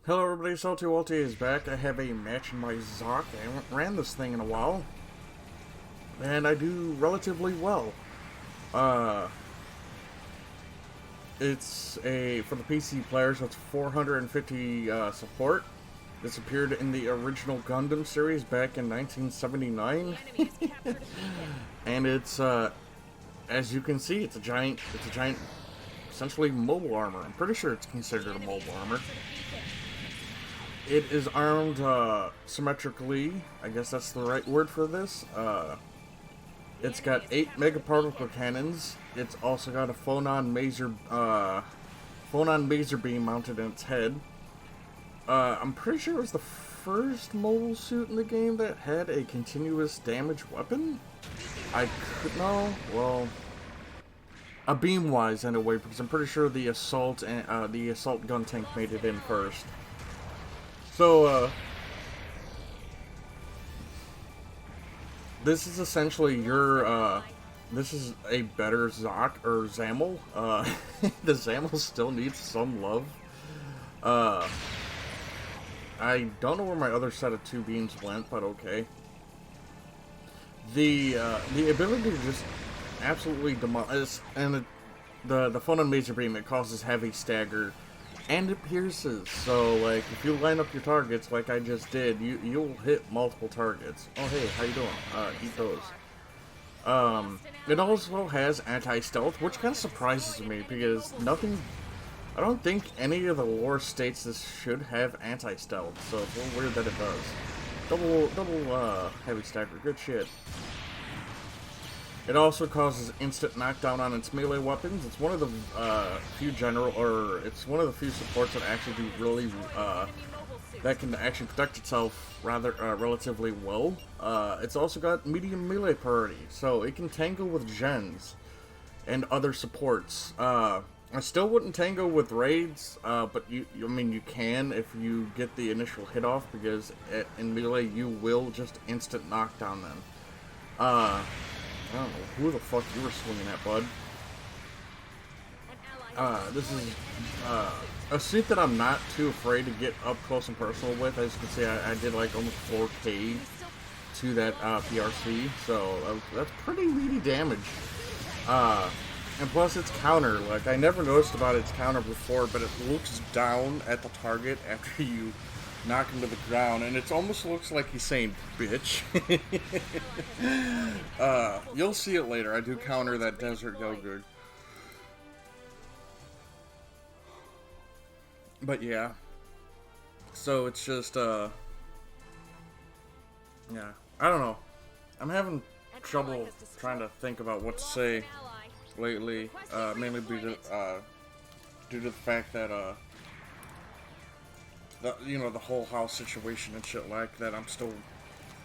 Hello everybody, Salty is back. I have a match in my Zoc. I haven't ran this thing in a while. And I do relatively well. It's for the PC players, it's 450 support. This appeared in the original Gundam series back in 1979. And it's, as you can see, it's a giant, essentially mobile armor. I'm pretty sure it's considered a mobile armor. It is armed symmetrically. I guess that's the right word for this. It's got 8 megaparticle cannons. It's also got a phonon maser beam mounted in its head. I'm pretty sure it was the first mobile suit in the game that had a continuous damage weapon. A beam-wise anyway, because I'm pretty sure the assault and the assault gun tank made it in first. So, this is essentially your, this is a better Zoc, or Zamel. The Zamel still needs some love. I don't know where my other set of 2 beams went, but okay. The ability to just absolutely demolish, and the phonon maser beam, it causes heavy stagger. And it pierces, so like if you line up your targets like I just did, you'll hit multiple targets. Oh hey, how you doing? Eat those. It also has anti-stealth, which kind of surprises me because I don't think any of the lore states this should have anti-stealth, so it's a little weird that it does. Double heavy stagger, good shit. It also causes instant knockdown on its melee weapons. It's one of the it's one of the few supports that actually do really, that can actually protect itself rather, relatively well. It's also got medium melee priority, so it can tango with gens and other supports. I still wouldn't tango with raids, but I mean, you can if you get the initial hit off, because in melee you will just instant knockdown them. I don't know who the fuck you were swinging at, bud. This is a suit that I'm not too afraid to get up close and personal with. As you can see, I did like almost 4k to that PRC, so that's pretty meaty damage. And plus it's counter. Like, I never noticed about its counter before, but it looks down at the target after you knock him to the ground, and it almost looks like he's saying bitch. You'll see it later. I do counter that desert yogurt. But yeah, so it's just yeah, I don't know, I'm having trouble trying to think about what to say lately, mainly due to the fact that the whole house situation and shit like that, I'm still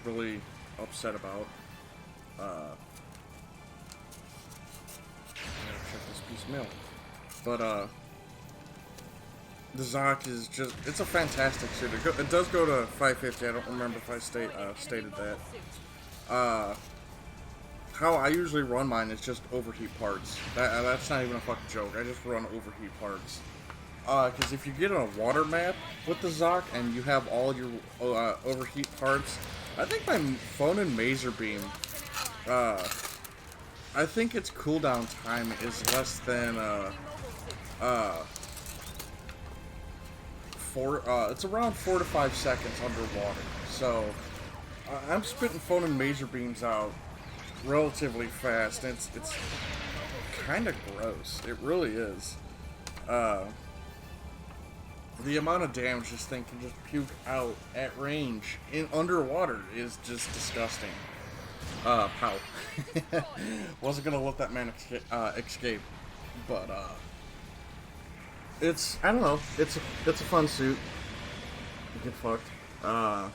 really upset about. I gotta check this piece of mail. But, the Zoc is just, it's a fantastic suit. It does go to 550, I don't remember if I stated that. How I usually run mine is just overheat parts. That's not even a fucking joke, I just run overheat parts. Because if you get on a water map with the Zoc and you have all your overheat parts, I think my phonon maser beam, I think its cooldown time is less than it's around 4 to 5 seconds underwater. So I'm spitting phonon maser beams out relatively fast. And it's kind of gross. It really is. The amount of damage this thing can just puke out at range in underwater is just disgusting. Pow. Wasn't gonna let that man escape, but I don't know, it's a fun suit. You get fucked. I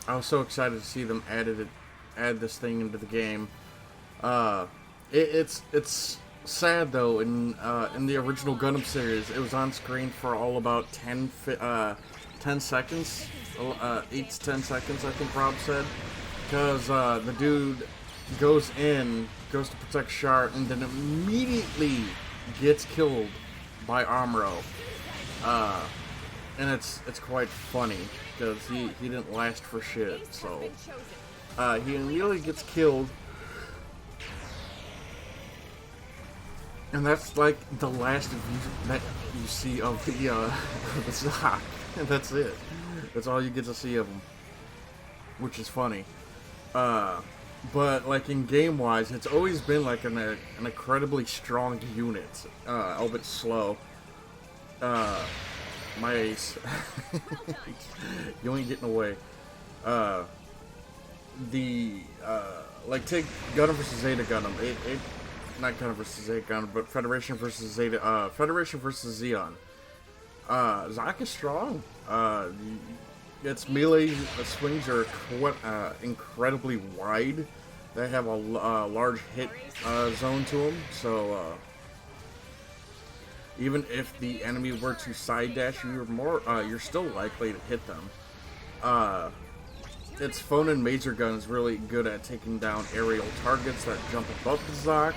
was so excited to see them add this thing into the game. It's sad though, in the original Gundam series, it was on screen for all about 10 seconds, 8 to 10 seconds, I think Rob said, because the dude goes to protect Char, and then immediately gets killed by Amuro. and it's quite funny because he didn't last for shit. So he immediately gets killed, and that's like the last that you see of the Zoc, and that's it. That's all you get to see of him, which is funny. But like in game wise, it's always been like an incredibly strong unit, albeit slow. My ace, you ain't getting away. Like take Gundam versus Zeta Gundam. Not Gundam versus Zeta Gundam, but Federation versus Zeta. Federation versus Zeon. Zoc is strong. Its melee swings are incredibly wide. They have a large hit zone to them, so even if the enemy were to side dash, you're still likely to hit them. Its Phonon Major Gun is really good at taking down aerial targets that jump above the Zoc.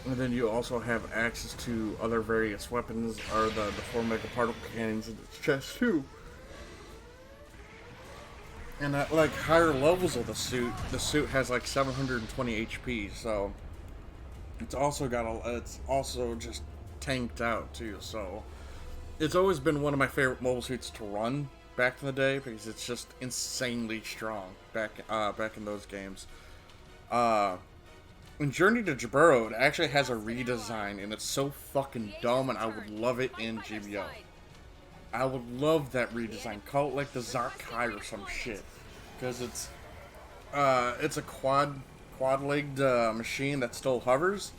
And then you also have access to other various weapons, or the 4 mega particle cannons in its chest too. And at like higher levels of the suit has like 720 HP, so it's also it's also just tanked out too. So it's always been one of my favorite mobile suits to run back in the day because it's just insanely strong back in those games. In Journey to Jaburo, it actually has a redesign, and it's so fucking dumb, and I would love it in GBO. I would love that redesign. Call it like the Zakai or some shit, because it's a quad-legged machine that still hovers,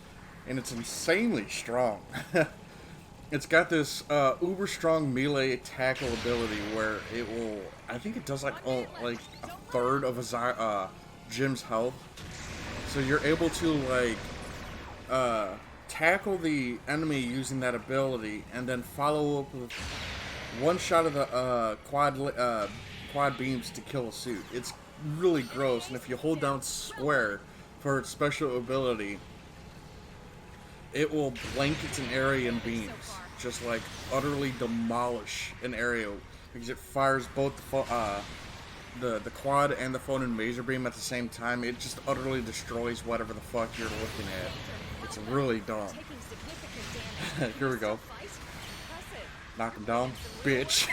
and it's insanely strong. It's got this uber strong melee tackle ability where it will, I think it does like a third of a Jim's health. So you're able to like tackle the enemy using that ability, and then follow up with one shot of the quad beams to kill a suit. It's really gross, and if you hold down square for its special ability, it will blanket an area in beams, just like utterly demolish an area, because it fires both the quad and the Phonon Major Beam at the same time. It just utterly destroys whatever the fuck you're looking at. It's really dumb. Here we go. Knock him down, bitch.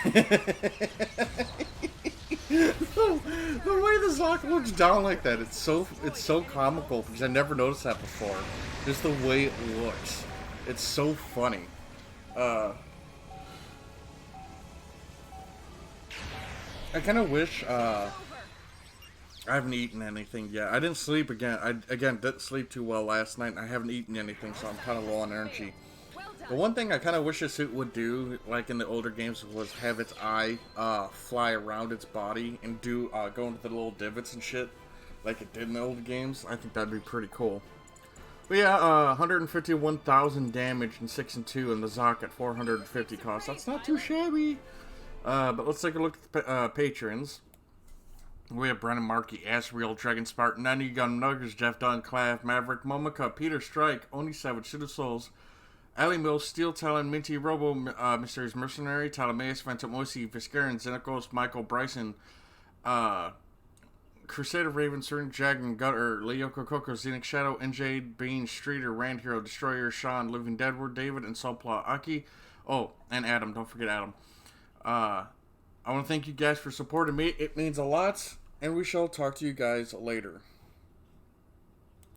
The way the Zoc looks down like that, it's so comical because I never noticed that before. Just the way it looks. It's so funny. I kind of wish, I haven't eaten anything yet. I didn't sleep again. I didn't sleep too well last night, and I haven't eaten anything, so I'm kind of low on energy. The one thing I kind of wish a suit would do, like in the older games, was have its eye fly around its body and go into the little divots and shit, like it did in the older games. I think that'd be pretty cool. But yeah, 151,000 damage in 6 and 2, and the Zoc at 450 cost. That's not too shabby. But let's take a look at the patrons. We have Brennan Markey, Asriel, Dragon Spartan, Nanny Gun Nuggers, Jeff Dunn, Clav, Maverick, Momika, Peter Strike, Oni Savage, Shooter Souls, Ali Mills, Steel Talon, Minty Robo, Mysterious Mercenary, Ptolemaeus, Phantom Moisi, Viscarin, Xenakos, Michael Bryson, Crusader Raven, Certain Jagan, Gutter, Leo Coco, Xenic Shadow, NJ, Bean, Streeter, Rand Hero, Destroyer, Sean, Living Deadward, David, and Solpla Aki. Oh, and Adam, don't forget Adam. I want to thank you guys for supporting me. It means a lot, and we shall talk to you guys later.